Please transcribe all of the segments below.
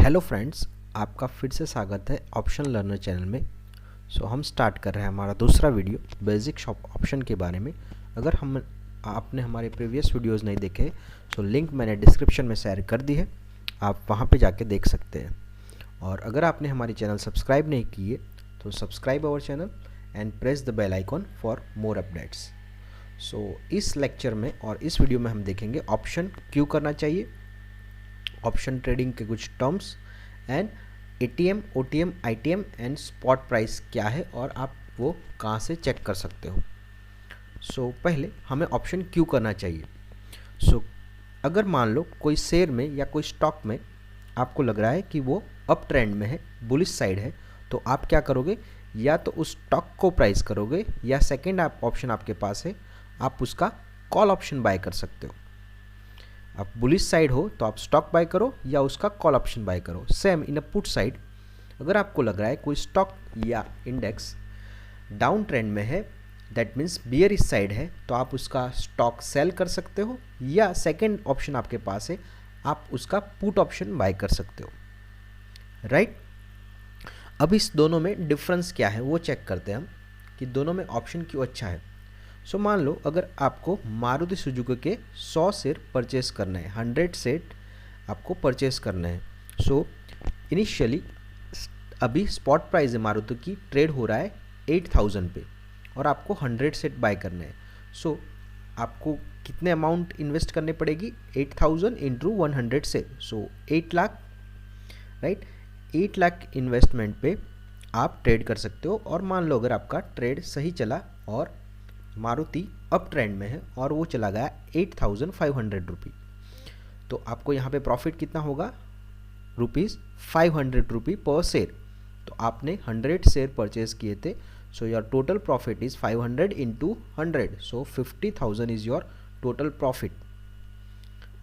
Hello friends, आपका फिर से स्वागत है ऑप्शन लर्नर चैनल में। हम स्टार्ट कर रहे हैं हमारा दूसरा वीडियो बेसिक शॉप ऑप्शन के बारे में। अगर आपने हमारे प्रीवियस वीडियोस नहीं देखे तो लिंक मैंने डिस्क्रिप्शन में शेयर कर दी है, आप वहां पे जाके देख सकते हैं। और अगर आपने हमारी चैनल सब्सक्राइब नहीं की है तो subscribe our channel and press the bell icon for more updates. इस लेक्चर में और इस वीडियो में हम देखेंगे ऑप्शन क्यों करना चाहिए, ऑप्शन ट्रेडिंग के कुछ terms and ATM, OTM, ITM and spot price क्या है और आप वो कहाँ से चेक कर सकते हो। पहले हमें ऑप्शन क्यों करना चाहिए। अगर मान लो कोई शेयर में या कोई स्टॉक में आपको लग रहा है कि वो अप ट्रेंड में है, बुलिश साइड है, तो आप क्या करोगे, या तो उस स्टॉक को प्राइस करोगे या सेकेंड ऑप्शन आपके पास है, आप उसका कॉल ऑप्शन बाय कर सकते हो। आप बुलिश साइड हो तो आप स्टॉक बाय करो या उसका कॉल ऑप्शन बाय करो। Same in a put side, अगर आपको लग रहा है कोई स्टॉक या इंडेक्स डाउन ट्रेंड में है, दैट मीन्स बियरिश साइड है, तो आप उसका स्टॉक सेल कर सकते हो या सेकेंड ऑप्शन आपके पास है, आप उसका पुट ऑप्शन बाय कर सकते हो। राइट, अब इस दोनों में डिफरेंस क्या है वो चेक करते हैं हम कि दोनों में ऑप्शन क्यों अच्छा है। मान लो अगर आपको मारुति सुजुकी के 100 शेयर परचेस करना है, 100 सेट आपको परचेस करना है। इनिशियली अभी स्पॉट प्राइस है मारुति की, ट्रेड हो रहा है 8000 पे और आपको 100 सेट बाय करना है। आपको कितने अमाउंट इन्वेस्ट करने पड़ेगी, 8000 इंटू 100 से, 8 लाख। राइट, 8 लाख इन्वेस्टमेंट पे आप ट्रेड कर सकते हो। और मान लो अगर आपका ट्रेड सही चला और मारुति अप ट्रेंड में है और वो चला गया 8500 रुपी, तो आपको यहाँ पे प्रॉफिट कितना होगा, ₹500 पर शेयर। तो आपने 100 शेयर परचेज किए थे, your total profit is 500 into 100, 50,000 is your total profit.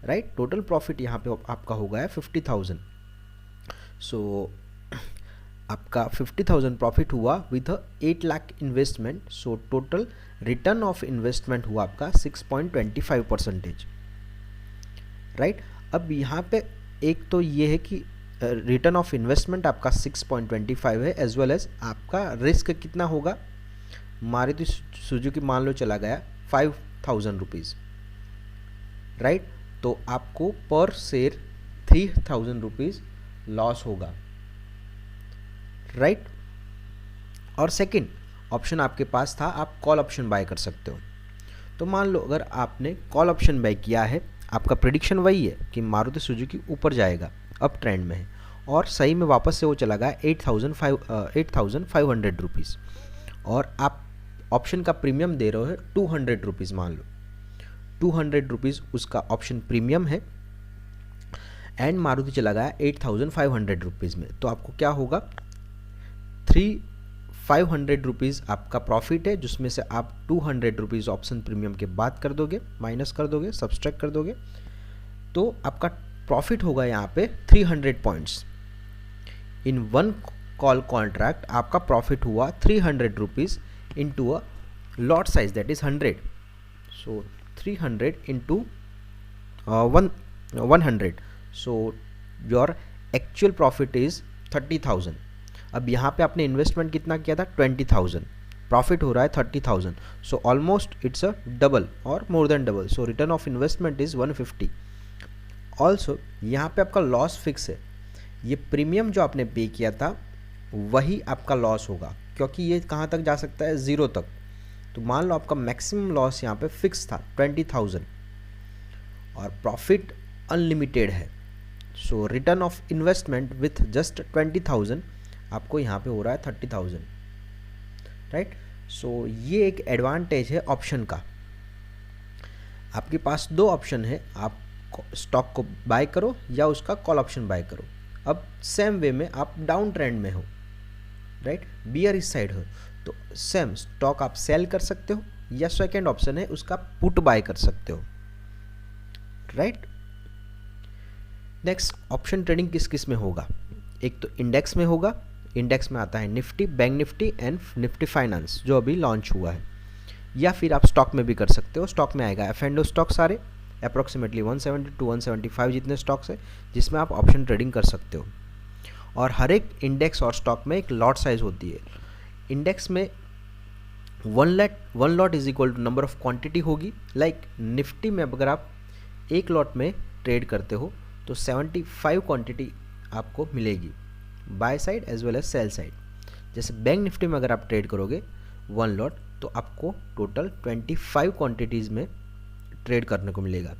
Right, total profit यहाँ पे आपका हो गया 50,000। आपका 50,000 प्रॉफिट हुआ with 8 lakh investment. Total return of investment हुआ आपका 6.25%। राइट, अब यहाँ पे एक तो ये है कि रिटर्न ऑफ इन्वेस्टमेंट आपका 6.25 है, एज वेल एज आपका रिस्क कितना होगा, मारुति सुजुकी मान लो चला गया 5,000 रुपीज़। राइट, तो आपको पर शेयर 3,000 रुपीज़ लॉस होगा। राइट, और सेकंड ऑप्शन आपके पास था, आप कॉल ऑप्शन बाय कर सकते हो। तो मान लो अगर आपने कॉल ऑप्शन बाय किया है, आपका प्रेडिक्शन वही है कि मारुति सुजुकी ऊपर जाएगा, अप ट्रेंड में है, और सही में वापस से वो चला गया 8,500 रुपीज़, और आप ऑप्शन का प्रीमियम दे रहे हो 200 रुपीज़। मान लो 200 रुपीज़ उसका ऑप्शन प्रीमियम है एंड मारुति चला गया 8,500 रुपीज़ में, तो आपको क्या होगा, 500 रुपीज़ आपका प्रॉफिट है, जिसमें से आप 200 रुपीज़ ऑप्शन प्रीमियम के बाद कर दोगे, माइनस कर दोगे, सब्सट्रैक्ट कर दोगे, तो आपका प्रॉफिट होगा यहाँ पे 300 points. In one call contract आपका प्रॉफिट हुआ 300 rupees into a lot size that is 100। 300 into 100, your actual profit is 30,000। अब यहाँ पे आपने इन्वेस्टमेंट कितना किया था, 20,000, प्रॉफिट हो रहा है 30,000, ऑलमोस्ट इट्स अ डबल और more than double. Return of investment is 150। Also यहाँ पे आपका लॉस फिक्स है, ये प्रीमियम जो आपने पे किया था वही आपका लॉस होगा, क्योंकि ये कहाँ तक जा सकता है, 0 तक। तो मान लो आपका मैक्सिमम लॉस यहाँ पे फिक्स था 20,000 और प्रॉफिट अनलिमिटेड है। Return of investment with just 20,000 आपको यहाँ पे हो रहा है 30,000। राइट, ये एक एडवांटेज है ऑप्शन का। आपके पास दो ऑप्शन है, आप स्टॉक को बाय करो या उसका कॉल ऑप्शन बाय करो। अब सेम वे में आप डाउन ट्रेंड में हो, राइट, बियरिश साइड हो, तो सेम स्टॉक आप सेल कर सकते हो या सेकेंड ऑप्शन है उसका पुट बाय कर सकते हो। राइट, नेक्स्ट ऑप्शन ट्रेडिंग किस किस में होगा, एक तो इंडेक्स में होगा, इंडेक्स में आता है Nifty, bank Nifty and Nifty finance जो अभी लॉन्च हुआ है, या फिर आप स्टॉक में भी कर सकते हो। स्टॉक में आएगा F&O स्टॉक सारे, अप्रोक्सीमेटली 170 to 175 जितने स्टॉक्स है जिसमें आप ऑप्शन ट्रेडिंग कर सकते हो। और हर एक इंडेक्स और स्टॉक में एक लॉट साइज होती है। इंडेक्स में one lot is equal to number of quantity होगी। लाइक निफ्टी में अगर आप एक लॉट में ट्रेड करते हो तो 75 क्वांटिटी आपको मिलेगी, buy side as well as sell side. जैसे बैंक निफ्टी में अगर आप ट्रेड करोगे वन लॉट तो आपको टोटल 25 क्वांटिटीज़ में ट्रेड करने को मिलेगा।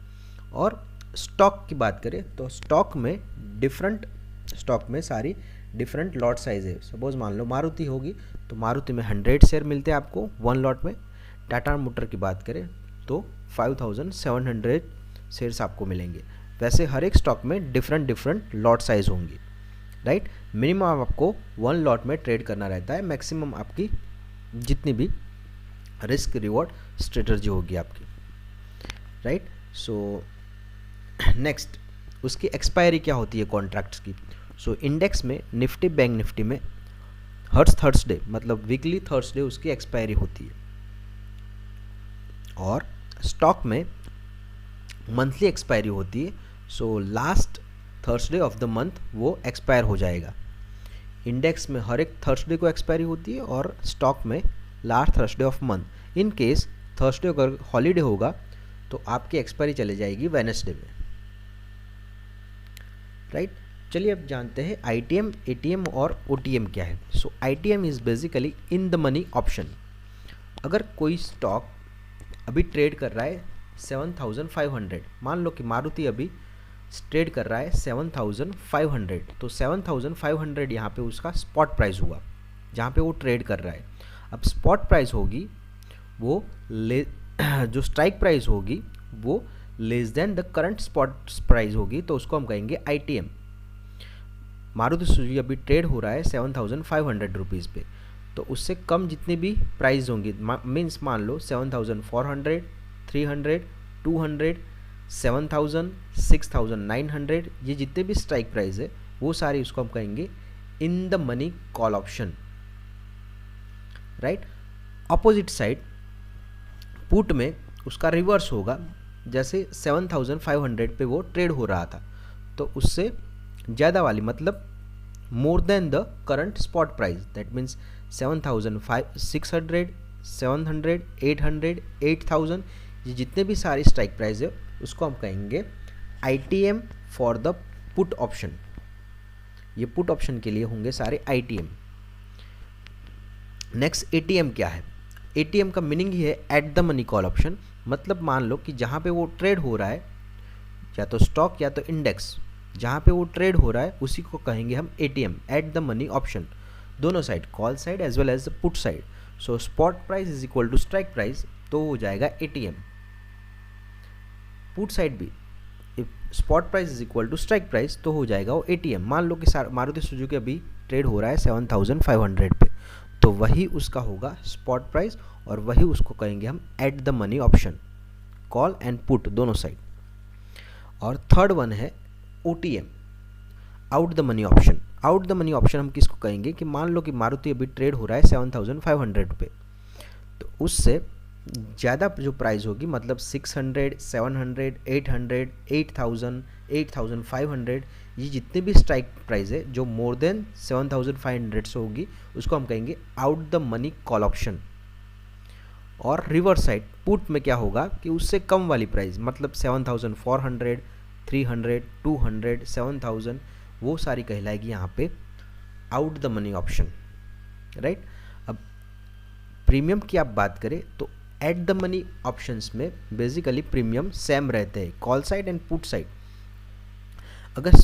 और स्टॉक की बात करें तो स्टॉक में सारी डिफरेंट लॉट साइज है। सपोज मान लो मारुति होगी तो मारुति में 100 शेयर मिलते हैं आपको वन लॉट में। टाटा मोटर की बात करें तो 5700 शेयर्स आपको मिलेंगे। वैसे हर एक स्टॉक में डिफरेंट लॉट साइज होंगी, राइट। मिनिमम आपको वन लॉट में ट्रेड करना रहता है, मैक्सिमम आपकी जितनी भी रिस्क रिवॉर्ड स्ट्रेटजी होगी आपकी, राइट। सो नेक्स्ट उसकी एक्सपायरी क्या होती है कॉन्ट्रैक्ट्स की। सो इंडेक्स में निफ्टी बैंक निफ्टी में हर थर्सडे मतलब वीकली थर्सडे उसकी एक्सपायरी होती है, और स्टॉक में मंथली एक्सपायरी होती है। So last Thursday of the month वो एक्सपायर हो जाएगा। इंडेक्स में हर एक थर्सडे को एक्सपायरी होती है और स्टॉक में last Thursday of month. In case Thursday अगर हॉलीडे होगा तो आपकी एक्सपायरी चले जाएगी वेडनेसडे में, राइट। चलिए अब जानते हैं आईटीएम, एटीएम और ओटीएम क्या है। So ITM is basically in the money option. अगर कोई स्टॉक अभी ट्रेड कर रहा है 7500, मान लो कि मारुति अभी ट्रेड कर रहा है 7500, तो 7500 यहाँ पे उसका स्पॉट प्राइस हुआ जहाँ पे वो ट्रेड कर रहा है। अब स्पॉट प्राइस होगी वो जो स्ट्राइक प्राइस होगी वो less than the current spot price होगी, तो उसको हम कहेंगे आईटीएम। मारुति सुजुकी अभी ट्रेड हो रहा है 7500 रुपीज़ पे, तो उससे कम जितनी भी प्राइस होंगी, मीन्स मान लो 7400, 300, 200, 7000, 6900, ये जितने भी स्ट्राइक प्राइस है वो सारी उसको हम कहेंगे इन the money call option, right. Opposite side put में उसका रिवर्स होगा। जैसे 7500 पे वो ट्रेड हो रहा था तो उससे ज़्यादा वाली मतलब more than the current spot price, that means 7600, 700, 800, 8000, ये जितने भी सारी स्ट्राइक प्राइस है उसको हम कहेंगे ITM for the put option. ये पुट ऑप्शन के लिए होंगे सारे आईटीएम। नेक्स्ट एटीएम क्या है। एटीएम का मीनिंग ही है eight the money call option. मतलब मान लो कि जहाँ पे वो ट्रेड हो रहा है या तो स्टॉक या तो इंडेक्स, जहाँ पे वो ट्रेड हो रहा है उसी को कहेंगे हम ATM, at the money option. दोनों side, call side as well as the put side. So spot price is equal to strike price, तो हो जाएगा एटीएम। पुट साइड भी spot price is equal to strike price, तो हो जाएगा वो ATM. मान लो कि मारुति सुजुकी अभी ट्रेड हो रहा है 7500 पे, तो वही उसका होगा स्पॉट प्राइस और वही उसको कहेंगे हम eight the money option, call and put दोनों साइड। और थर्ड वन है OTM, out the money option. Out the money option हम किसको कहेंगे कि मान लो कि मारुति अभी ट्रेड हो रहा है 7500 पे, तो उससे ज़्यादा जो प्राइस होगी मतलब 600, 700, 800, 8000, 8500, ये जितने भी स्ट्राइक प्राइस है जो मोर देन 7500 से होगी उसको हम कहेंगे out the money call option. और रिवर्स साइड पुट में क्या होगा कि उससे कम वाली प्राइस मतलब 7400, 300, 200, 7000, वो सारी कहलाएगी यहाँ पे out the money option, right. अब प्रीमियम की आप बात करें तो एट द मनी ऑप्शंस में बेसिकली प्रीमियम सेम रहते हैं, call side and put side. अगर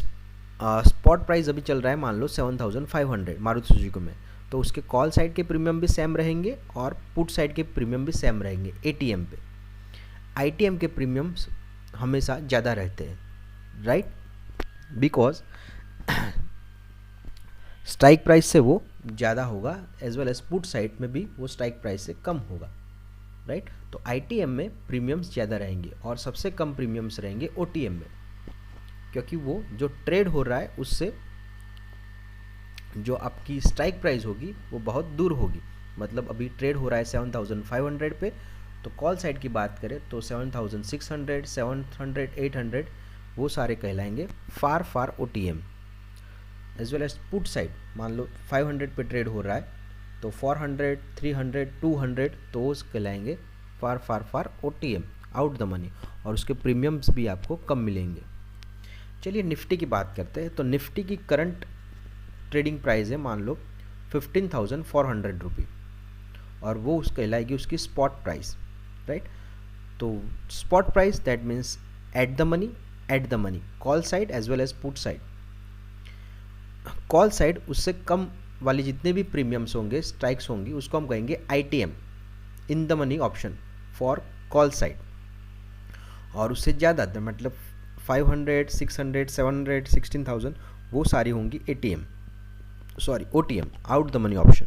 स्पॉट प्राइस अभी चल रहा है मान लो 7500 मारुति सुजुकी में, तो उसके कॉल साइड के प्रीमियम भी सेम रहेंगे और पुट साइड के प्रीमियम भी सेम रहेंगे एटीएम पे। आईटीएम के प्रीमियम्स हमेशा ज़्यादा रहते हैं, राइट, बिकॉज स्ट्राइक प्राइस से वो ज़्यादा होगा as well as put side में भी वो स्ट्राइक प्राइस से कम होगा, राइट। तो आईटीएम में प्रीमियम्स ज़्यादा रहेंगे और सबसे कम प्रीमियम्स रहेंगे ओटीएम में, क्योंकि वो जो ट्रेड हो रहा है उससे जो आपकी स्ट्राइक प्राइस होगी वो बहुत दूर होगी। मतलब अभी ट्रेड हो रहा है 7500 पे, तो कॉल साइड की बात करें तो 7600, 700, 800 वो सारे कहलाएंगे far OTM. As well as put side, मान लो 500 पे ट्रेड हो रहा है तो 400, 300, 200 तो वो कहलाएंगे फार फार फार OTM, आउट द मनी, और उसके प्रीमियम्स भी आपको कम मिलेंगे। चलिए निफ्टी की बात करते हैं। तो निफ्टी की करंट ट्रेडिंग प्राइस है मान लो 15,400 रुपये, और वो उसको कहलाएगी उसकी स्पॉट प्राइस, राइट। तो spot price that means at the money, call side as well as put side. Call side उससे कम वाली जितने भी प्रीमियम्स होंगे, स्ट्राइक्स होंगी, उसको हम कहेंगे ITM, in the money option for call side. और उससे ज़्यादा मतलब 500, 600, 700, 16,000 वो सारी होंगी OTM, out the money option.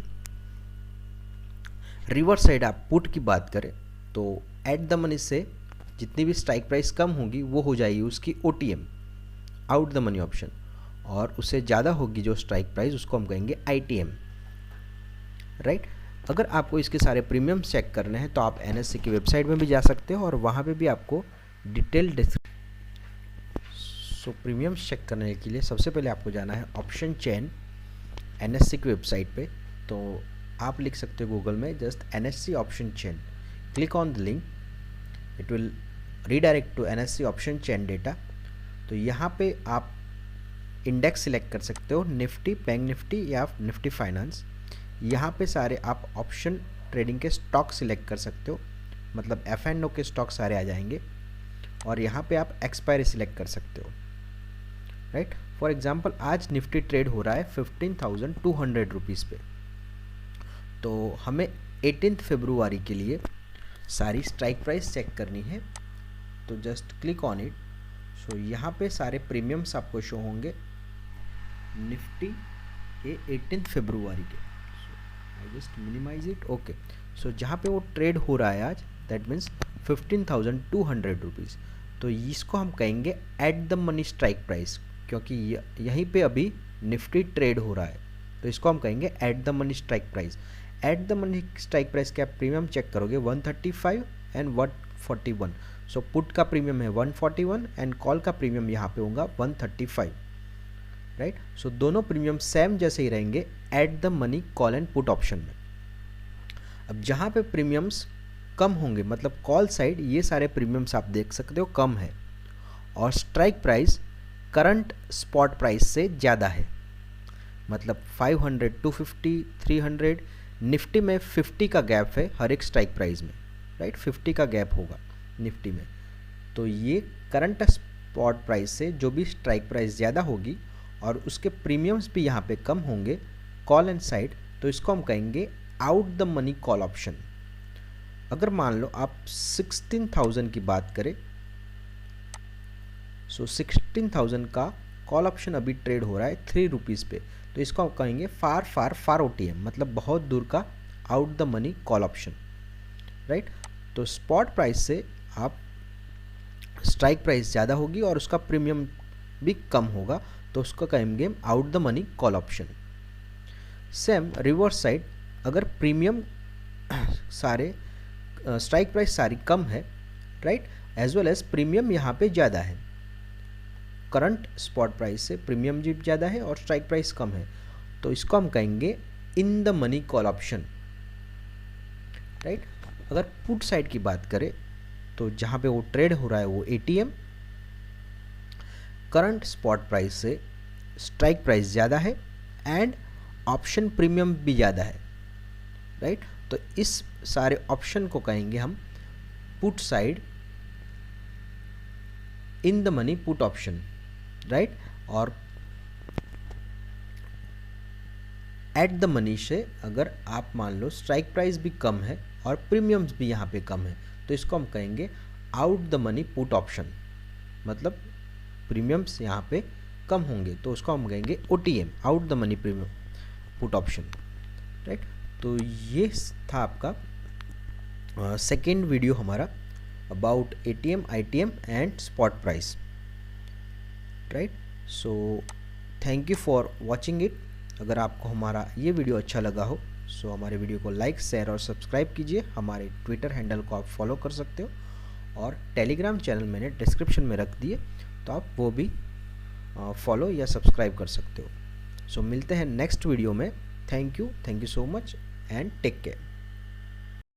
Reverse side आप पुट की बात करें तो एट द मनी से जितनी भी स्ट्राइक प्राइस कम होगी वो हो जाएगी उसकी OTM, out the money option, और उससे ज़्यादा होगी जो स्ट्राइक प्राइस उसको हम कहेंगे ITM, राइट। अगर आपको इसके सारे प्रीमियम्स चेक करने हैं तो आप NSE की वेबसाइट में भी जा सकते हो और वहाँ पे भी आपको डिटेल सो प्रीमियम्स चेक करने के लिए सबसे पहले आपको जाना है ऑप्शन चेन NSE की वेबसाइट पे। तो आप लिख सकते हो गूगल में just NSE option chain, click on the link, it will redirect to NSE option chain data. तो यहाँ पे आप इंडेक्स सिलेक्ट कर सकते हो, निफ्टी, बैंक निफ्टी या निफ्टी फाइनेंस। यहाँ पे सारे आप ऑप्शन ट्रेडिंग के स्टॉक सिलेक्ट कर सकते हो, मतलब F&O के स्टॉक सारे आ जाएंगे, और यहाँ पे आप एक्सपायरी सिलेक्ट कर सकते हो, राइट। फॉर एग्जांपल आज निफ्टी ट्रेड हो रहा है 15,200 रुपीज़ पे। तो हमें 18 फरवरी के लिए सारी स्ट्राइक प्राइस चेक करनी है, तो जस्ट क्लिक ऑन इट। सो यहाँ पे सारे प्रीमियम्स आपको शो होंगे निफ्टी के 18 फरवरी के। I just minimize it, okay. So जहाँ पे वो ट्रेड हो रहा है आज, दैट मीन्स 15,200 रुपीज़। तो इसको हम कहेंगे eight the money strike price, क्योंकि यहीं पे अभी निफ्टी ट्रेड हो रहा है, तो इसको हम कहेंगे eight the money strike price. Eight the money strike price के आप प्रीमियम चेक करोगे 135 एंड 141। सो पुट का प्रीमियम है 141 एंड कॉल का प्रीमियम यहाँ पे होगा 135, राइट। सो दोनों प्रीमियम सेम जैसे ही रहेंगे eight the money call and put option में। अब जहाँ पे प्रीमियम्स कम होंगे, मतलब कॉल साइड ये सारे प्रीमियम्स आप देख सकते हो कम है, और strike price current spot price से ज़्यादा है, मतलब 500, 250, 300। निफ्टी में 50 का गैप है हर एक स्ट्राइक प्राइस में, राइट, 50 का गैप होगा निफ्टी में। तो ये करंट स्पॉट प्राइस से जो भी स्ट्राइक प्राइस ज़्यादा होगी और उसके प्रीमियम्स भी यहाँ पे कम होंगे कॉल एंड साइड, तो इसको हम कहेंगे out the money call option. अगर मान लो आप 16,000 की बात करें, सो 16,000 का कॉल ऑप्शन अभी ट्रेड हो रहा है 3 रुपीज़ पे, तो इसको हम कहेंगे फार फार फार OTM, मतलब बहुत दूर का out the money call option, right. तो स्पॉट प्राइस से आप स्ट्राइक प्राइस ज़्यादा होगी और उसका प्रीमियम भी कम होगा, तो उसको कहेंगे out the money call option. Same reverse side, अगर प्रीमियम सारे स्ट्राइक प्राइस सारी कम है, right, as well as premium यहाँ पे ज़्यादा है, करंट स्पॉट प्राइस से प्रीमियम जी ज़्यादा है और स्ट्राइक प्राइस कम है, तो इसको हम कहेंगे इन the money call option, right. अगर पुट साइड की बात करें तो जहाँ पे वो ट्रेड हो रहा है वो ATM, करंट स्पॉट प्राइस से स्ट्राइक प्राइस ज़्यादा है एंड ऑप्शन प्रीमियम भी ज़्यादा है, राइट। तो इस सारे ऑप्शन को कहेंगे हम put side in the money put option, right. और एट द मनी से अगर आप मान लो स्ट्राइक प्राइस भी कम है और प्रीमियम्स भी यहाँ पे कम है, तो इसको हम कहेंगे out the money put option, मतलब प्रीमियम्स यहाँ पे कम होंगे तो उसको हम कहेंगे OTM, out the money premium put option, right. तो ये था आपका सेकेंड वीडियो हमारा about ATM, ITM and spot price, right. So thank you for watching it. अगर आपको हमारा ये वीडियो अच्छा लगा हो सो हमारे वीडियो को लाइक, शेयर और सब्सक्राइब कीजिए। हमारे ट्विटर हैंडल को आप फॉलो कर सकते हो और टेलीग्राम चैनल मैंने डिस्क्रिप्शन में रख दिए, तो आप वो भी फॉलो या सब्सक्राइब कर सकते हो। सो मिलते हैं नेक्स्ट वीडियो में। Thank you so much and take care.